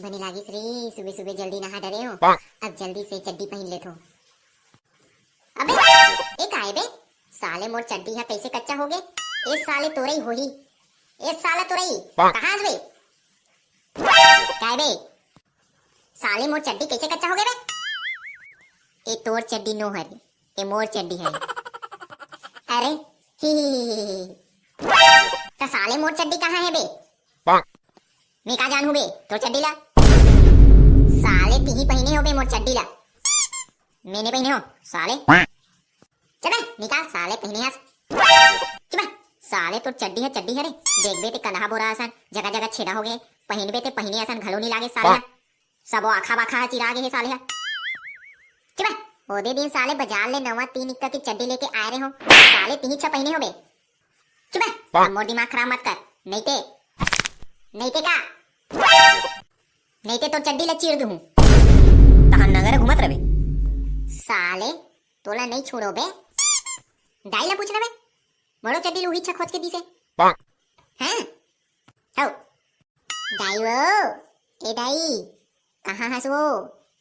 बने लागिस रे। सुबह सुबह जल्दी नहा डरे हो। अब जल्दी से चड्डी पहन ले थो। अबे ए काहे बे साले मोर चड्डी हा कैसे कच्चा हो गे। ए साले तोरई होही। ए साला तोरई कहां बे काहे बे साले मोर चड्डी कैसे कच्चा हो गए बे। ए तोर चड्डी नो हरे ए मोर चड्डी है। अरे ही तो साले मोर चड्डी कहां है बे। मैं का जानू बे तो चड्डी ला। साले तिही पहने हो बे मोर चड्डी ला। मैंने पहने हो साले। चले निकाल साले पहने हस। चले साले तो चड्डी है चड्डी है रे। देख बे ते कन्हा बोरा आसन जगह जगह छेड़ा हो गए। पहनबे ते पहने आसन घलो नहीं लागे साले। सबो आखा बाखा चिरा गे है साले है। चले ओदे दिन साले बाजार ले नवा 3 इक्का की चड्डी लेके आए रहे हो। साले तिही छा पहने हो बे। चले मोर दिमाग खराब मत कर। नहीं ते का नहीं ते तो चड्डी ला चीर दूं। तहां नगर घुमत रहे साले तोला नहीं छोड़ो बे। दाई ला पूछना बे बड़ो चड्डी लूही छा खोज के दी से। हां आओ दाई वो ए दाई कहां हस वो।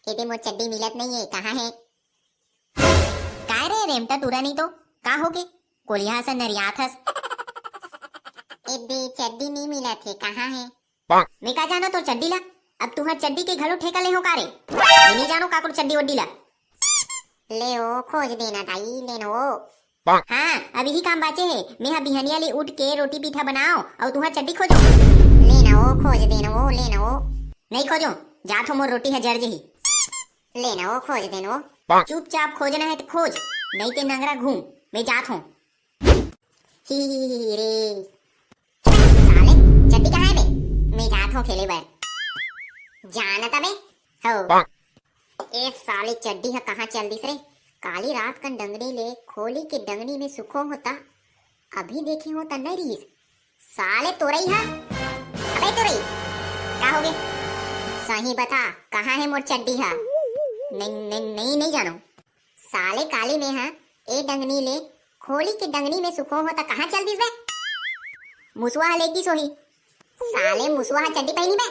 एते मोर चड्डी मिलत नहीं है कहां है। काय रे रेमटा टूरा नहीं तो का होगे कोलिया से नरियात हस। एदे चड्डी नहीं मिला थे कहां है। मैं का जानो तो चड्डी ला। अब तुहार चड्डी के घलो ठेका ले हो का रे। मैं नहीं जानो काकुर चड्डी वड्डी ला। ले ओ खोज देना दाई लेनो। हां अभी ही काम बाचे है। मैं हा बिहनिया ले उठ के रोटी पीठा बनाओ और तुहार चड्डी खोजो। लेना ओ खोज देना ओ लेना ओ। नहीं खोजो जात हो मोर रोटी है जड़ जही। लेना ओ खोज देनो। चुपचाप खोजना है तो खोज नहीं ते नंगरा घूम मैं जात हूं। ही रे साले चड्डी कहां है बे। मैं जात हूं खेले बार जाना तबे हो। ए साली चड्डी है कहां चल दिस रे। काली रात का डंगनी ले खोली के डंगनी में सुखो होता। अभी देखे हो त नहीं रहीस। साले तोरई है। अबे तोरई का हो गए सही बता कहां है मोर चड्डी है। नहीं जानो। साले काली में है ए डंगनी ले खोली के डंगनी में सुखो होता कहां चल दिस बे। मुसवा लेगी सोही। साले मुसवा चड्डी पहनी बे।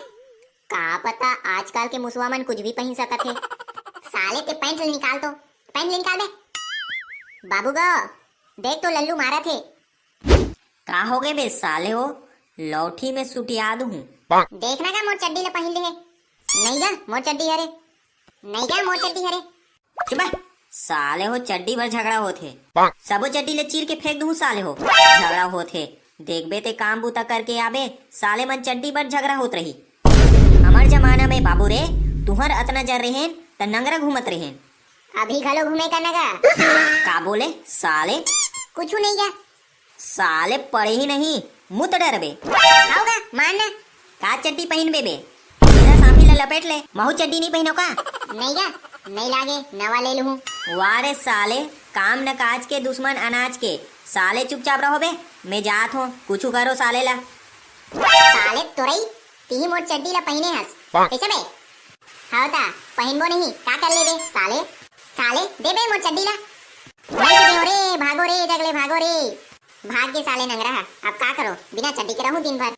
का पता आजकल के मुसवा मन कुछ भी पहन सकत है। साले ते पैंट निकाल तो पैंट निकाल दे। बाबू गा देख तो लल्लू मारा थे। का हो गए बे साले हो लौठी में सुटिया दूं। देखना का मोर चड्डी ला पहन ले है। नहीं गा मोर चड्डी हरे नहीं गा मोर चड्डी हरे। चुप साले हो चड्डी भर झगड़ा होथे। सबो चड्डी ले चीर के फेंक दूं साले हो झगड़ा होथे। देखबे ते काम बूता करके आबे साले मन चड्डी भर झगड़ा होत रही। हमार जमाना में बाबू रे तुहर अतना जर रहेन त नंगरा घूमत रहेन। अभी घलो घूमे का नगा। का बोले साले कुछ नहीं गा। साले पढ़े ही नहीं मुत डरबे। आओगा मानना का चड्डी पहन बे मेरा सामी ला लपेट ले महू चड्डी नहीं पहनो का। नहीं गा नहीं लागे नवा ले लूं। वारे साले काम न काज के दुश्मन अनाज के। साले चुपचाप रहो बे मैं जात हूँ कुछ करो साले ला। साले तोरई ती मोर चड्डी ला पहने हस कैसे बे। हाउता पहनबो नहीं का कर ले बे साले। साले दे बे मोर चड्डी ला। नहीं दे रे भागो रे जगले भागो रे। भाग के साले नंगरा अब का करो बिना चड्डी के रहूं दिन भर।